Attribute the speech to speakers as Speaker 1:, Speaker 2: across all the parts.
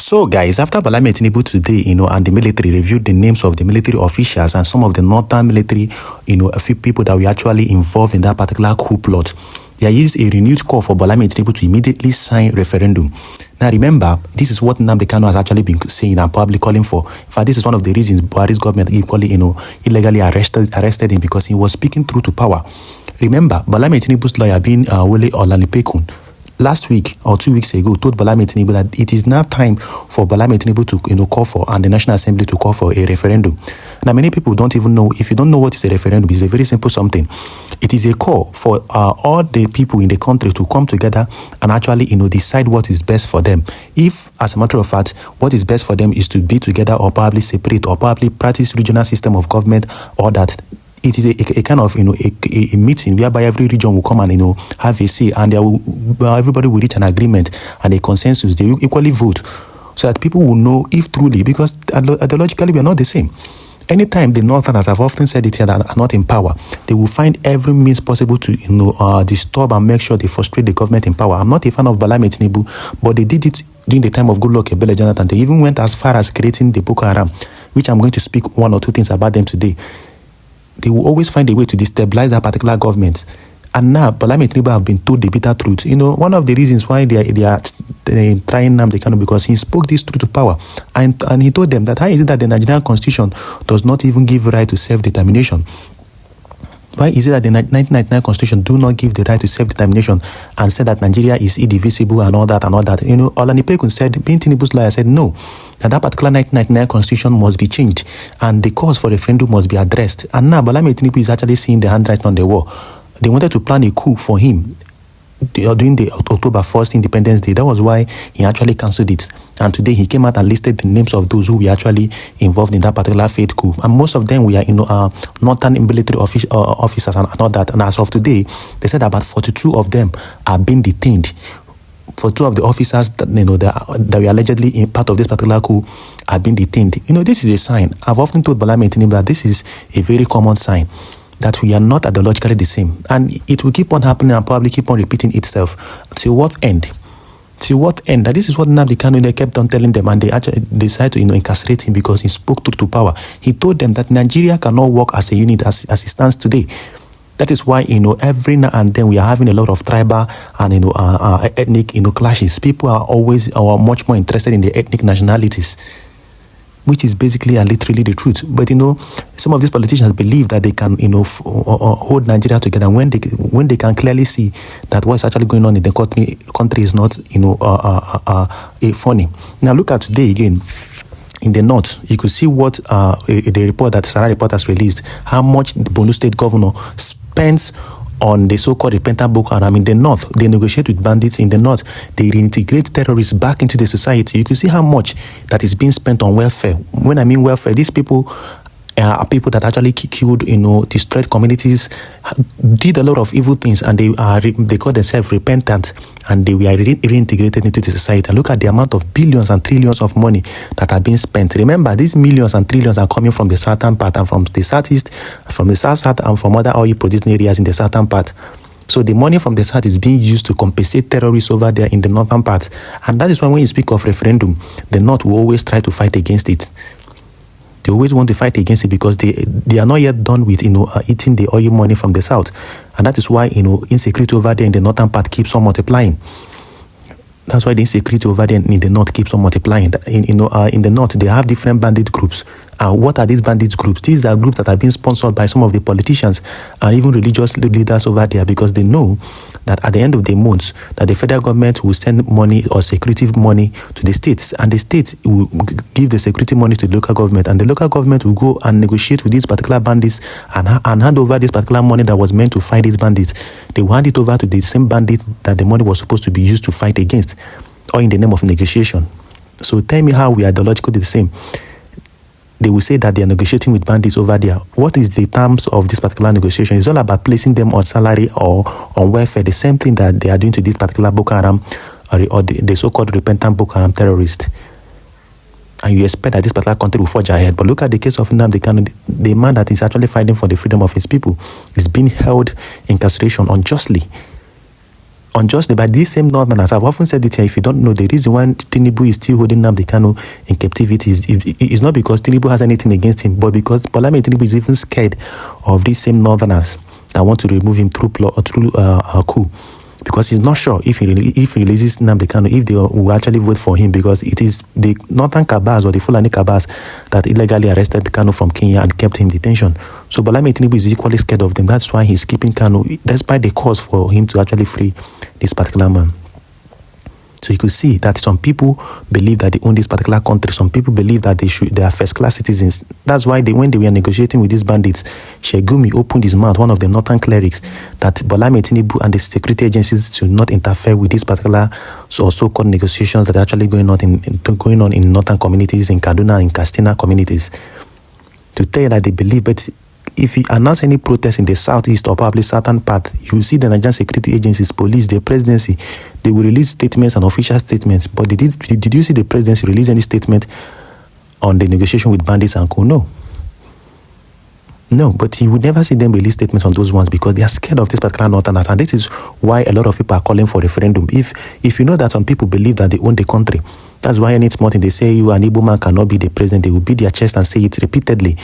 Speaker 1: So, guys, after Bola Tinubu today, and the military reviewed the names of the military officials and some of the northern military, a few people that were actually involved in that particular coup plot, there is a renewed call for Bola Tinubu to immediately sign referendum. Now, remember, this is what Nnamdi Kanu has actually been saying and probably calling for. In fact, this is one of the reasons Buhari's government equally, illegally arrested him, because he was speaking truth to power. Remember, Bola Tinubu's lawyer, being Wole Olanipekun, last week or 2 weeks ago, told Bola Tinubu that it is now time for Bola Tinubu to call for, and the National Assembly to call for a referendum. Now, many people don't even know. If you don't know what is a referendum, it's a very simple something. It is a call for all the people in the country to come together and actually, decide what is best for them. If, as a matter of fact, what is best for them is to be together or probably separate or probably practice regional system of government, or that it is a kind of a meeting whereby every region will come and have a say, and everybody will reach an agreement and a consensus. They will equally vote, so that people will know if truly, because ideologically we are not the same. Anytime the Northerners, have often said it here, that are not in power, they will find every means possible to disturb and make sure they frustrate the government in power. I'm not a fan of Bola Tinubu, but they did it during the time of Goodluck Jonathan. They even went as far as creating the Boko Haram, which I'm going to speak one or two things about them today. They will always find a way to destabilize that particular government. And now, Bola Tinubu have been told the bitter truth. One of the reasons why they are trying Nnamdi Kanu, because he spoke this truth to power. And he told them that how is it that the Nigerian constitution does not even give right to self-determination? Why is it that the 1999 constitution do not give the right to self-determination, and said that Nigeria is indivisible and all that and all that? Olanipekun said, being Tinubu's lawyer, said no, that particular 1999 constitution must be changed and the cause for referendum must be addressed. And now Bola Tinubu is actually seeing the handwriting on the wall. They wanted to plan a coup for him during the October 1st Independence Day. That was why he actually cancelled it. And today he came out and listed the names of those who were actually involved in that particular failed coup. And most of them were, northern military officers and all that. And as of today, they said about 42 of them are being detained. For 2 of the officers that that were allegedly in part of this particular coup are being detained. This is a sign. I've often told Bola Tinubu that this is a very common sign that we are not ideologically the same, and it will keep on happening and probably keep on repeating itself. Till what end? Till what end? That this is what Nnamdi Kanu kept on telling them, and they actually decided to incarcerate him because he spoke truth to power. He told them that Nigeria cannot work as a unit as it stands today. That is why every now and then we are having a lot of tribal and ethnic clashes. People are always much more interested in the ethnic nationalities, which is basically and literally the truth. But some of these politicians believe that they can hold Nigeria together when they can clearly see that what's actually going on in the country is not funny. Now look at today again. In the north, you could see what the report that Sarah report has released, how much the Borno State governor spends on the so-called repentant Boko Haram in the north. They negotiate with bandits in the north. They reintegrate terrorists back into the society. You can see how much that is being spent on welfare. When I mean welfare, these people are people that actually killed, destroyed communities, did a lot of evil things, and they call themselves repentant, and they were reintegrated into the society. And look at the amount of billions and trillions of money that are being spent. Remember, these millions and trillions are coming from the southern part and from the southeast, from the south, and from other oil producing areas in the southern part. So the money from the south is being used to compensate terrorists over there in the northern part. And that is why when you speak of referendum, the north will always try to fight against it. They always want to fight against it because they are not yet done with eating the oil money from the south, and that is why insecurity over there in the northern part keeps on multiplying. That's why the insecurity over there in the north keeps on multiplying. In the north, they have different bandit groups. And what are these bandit groups? These are groups that are being sponsored by some of the politicians and even religious leaders over there, because they know that at the end of the month, that the federal government will send money or security money to the states, and the states will give the security money to the local government, and the local government will go and negotiate with these particular bandits and hand over this particular money that was meant to fight these bandits. They will hand it over to the same bandits that the money was supposed to be used to fight against, or in the name of negotiation. So tell me how we are ideologically the same. They will say that they are negotiating with bandits over there. What is the terms of this particular negotiation? It's all about placing them on salary or on welfare, the same thing that they are doing to this particular Boko Haram or the so-called repentant Boko Haram terrorist. And you expect that this particular country will forge ahead. But look at the case of Nnamdi Kanu, the man that is actually fighting for the freedom of his people is being held in incarceration unjustly. unjustly by these same northerners. I've often said it here, if you don't know, the reason why Tinubu is still holding Nnamdi Kanu in captivity is not because Tinubu has anything against him, but because Bola Tinubu is even scared of these same northerners that want to remove him through coup. Because he's not sure if he releases Nnamdi Kanu, if they will actually vote for him, because it is the northern cabals or the Fulani cabals that illegally arrested Kanu from Kenya and kept him in detention. So Bola Tinubu is equally scared of them. That's why he's keeping Kanu, despite the cause for him to actually free this particular man. So you could see that some people believe that they own this particular country. Some people believe that they are first-class citizens. That's why when they were negotiating with these bandits, Shegumi opened his mouth, one of the northern clerics, that Bola Tinubu and the security agencies should not interfere with these particular so-called negotiations that are actually going on in northern communities, in Kaduna and Katsina communities. To tell you that they believe, but if he announce any protest in the southeast or probably southern part, you see the Nigerian security agencies, police, the presidency, they will release statements and official statements. But did you see the presidency release any statement on the negotiation with bandits and Coup? No, but you would never see them release statements on those ones because they are scared of this particular northerners. And this is why a lot of people are calling for referendum. If you know that some people believe that they own the country, that's why any small thing they say you an Igbo man cannot be the president, they will beat their chest and say it repeatedly.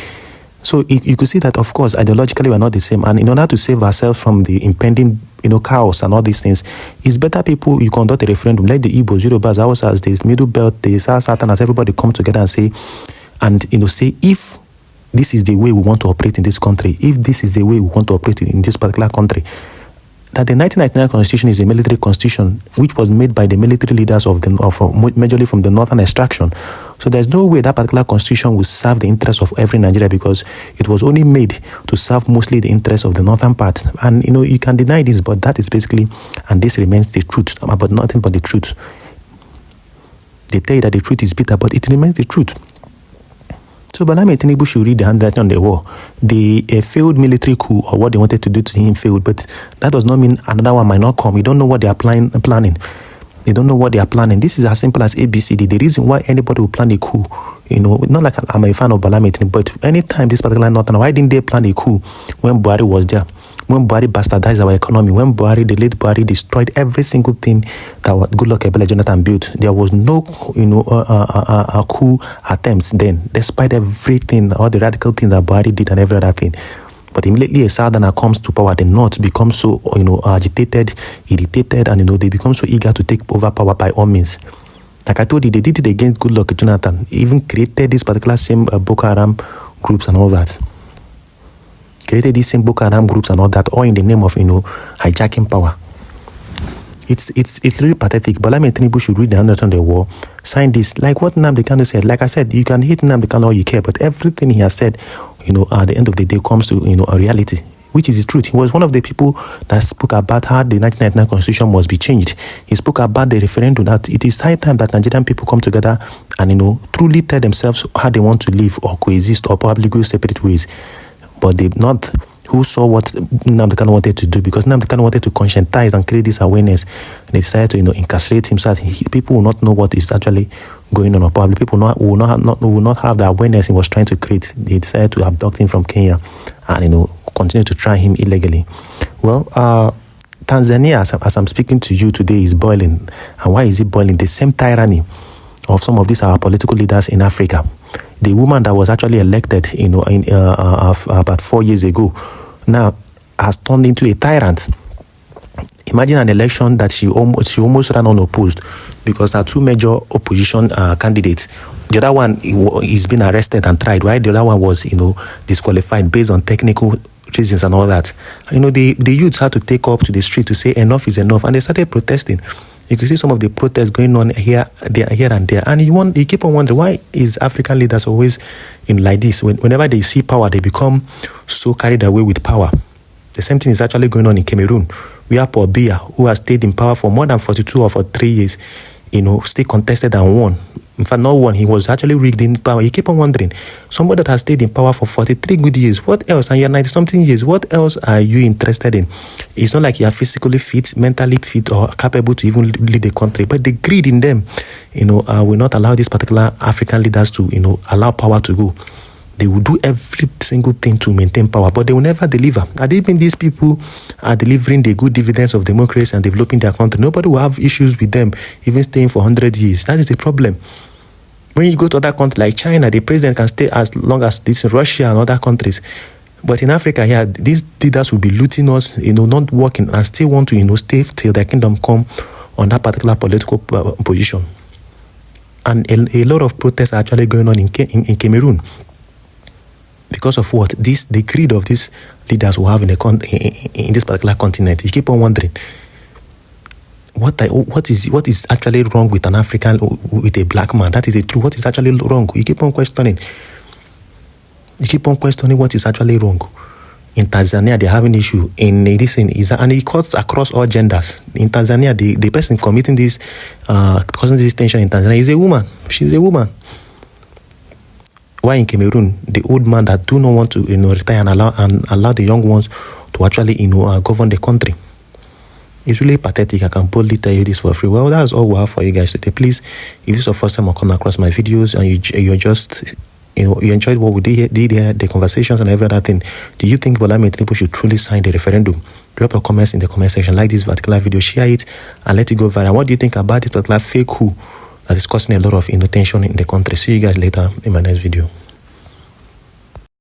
Speaker 1: So you could see that, of course, ideologically we're not the same. And in order to save ourselves from the impending, chaos and all these things, it's better you conduct a referendum. Let the Igbos, Yorubas, Hausas, the Middle Belt, the Southerners, everybody come together and say, say if this is the way we want to operate in this country, if this is the way we want to operate in this particular country, that the 1999 constitution is a military constitution which was made by the military leaders majorly from the northern extraction. So there's no way that particular constitution will serve the interests of every Nigeria because it was only made to serve mostly the interests of the northern part. And you can deny this, but that is basically, and this remains the truth, but nothing but the truth. They tell you that the truth is bitter, but it remains the truth. So Bola Tinubu should read the handwriting on the wall. The failed military coup or what they wanted to do to him failed, but that does not mean another one might not come. You don't know what they are planning. They don't know what they are planning. This is as simple as ABCD. The reason why anybody will plan a coup, not like I'm a fan of Bola Tinubu, but anytime this particular northern, why didn't they plan a coup when Buhari was there? When Buhari bastardized our economy, when the late Buhari destroyed every single thing that Goodluck Ebele Jonathan built, there was no, coup attempts then, despite everything, all the radical things that Buhari did and every other thing. But immediately a southerner comes to power, the north becomes so, agitated, irritated, and, they become so eager to take over power by all means. Like I told you, they did it against Goodluck Jonathan, even created this particular same Boko Haram groups and all that. Created these same Boko Haram groups and all that, all in the name of, hijacking power. It's really pathetic. Bola Tinubu should read the handwriting on the wall, sign this. Like what Nnamdi Kanu said. Like I said, you can hate Nnamdi Kanu all you care, but everything he has said, at the end of the day comes to, a reality, which is the truth. He was one of the people that spoke about how the 1999 constitution must be changed. He spoke about the referendum, that it is high time that Nigerian people come together and, truly tell themselves how they want to live or coexist or probably go separate ways. But they've not, who saw what Nnamdi Kanu wanted to do, because Nnamdi Kanu wanted to conscientize and create this awareness. They decided to, incarcerate him so that people will not know what is actually going on, or probably people will not have the awareness he was trying to create. They decided to abduct him from Kenya and, continue to try him illegally. Well, Tanzania, as I'm speaking to you today, is boiling. And why is it boiling? The same tyranny of some of these our political leaders in Africa. The woman that was actually elected, about 4 years ago, now has turned into a tyrant. Imagine an election that she almost ran unopposed because there are two major opposition candidates. The other one is being arrested and tried, right? The other one was, disqualified based on technical reasons and all that. The youths had to take up to the street to say enough is enough, and they started protesting. You can see some of the protests going on here and there, and you keep on wondering, why is African leaders always like this? Whenever they see power, they become so carried away with power. The same thing is actually going on in Cameroon, where Paul Biya, who has stayed in power for more than 42 or for 3 years, still contested and won. In fact, not won, he was actually rigged in power. You keep on wondering, somebody that has stayed in power for 43 good years, what else? And you're 90-something years, what else are you interested in? It's not like you're physically fit, mentally fit, or capable to even lead the country, but the greed in them, will not allow these particular African leaders to, allow power to go. They will do every single thing to maintain power, but they will never deliver. And even these people are delivering the good dividends of democracy and developing their country. Nobody will have issues with them even staying for 100 years. That is the problem. When you go to other countries like China, the president can stay as long as this, Russia and other countries. But in Africa here, these leaders will be looting us, not working, and still want to, stay till their kingdom come on that particular political position. And a lot of protests are actually going on in Cameroon. Because of what? The greed of these leaders will have in this particular continent. You keep on wondering, what is actually wrong with an African, with a black man? That is the truth. What is actually wrong? You keep on questioning. You keep on questioning what is actually wrong. In Tanzania, they're having issue in this, and it cuts across all genders. In Tanzania, the person committing this, causing this tension in Tanzania is a woman. She's a woman. Why in Cameroon, the old man that do not want to retire and allow the young ones to actually govern the country? It's really pathetic. I can boldly tell you this for free. Well, that's all we have for you guys today. Please, if this is the first time I come across my videos and you're just you enjoyed what we did here, the conversations and every other thing, do you think Bola Tinubu should truly sign the referendum? Drop your comments in the comment section. Like this particular video, share it, and let it go viral. What do you think about this particular fake coup that is causing a lot of tension in the country? See you guys later in my next video.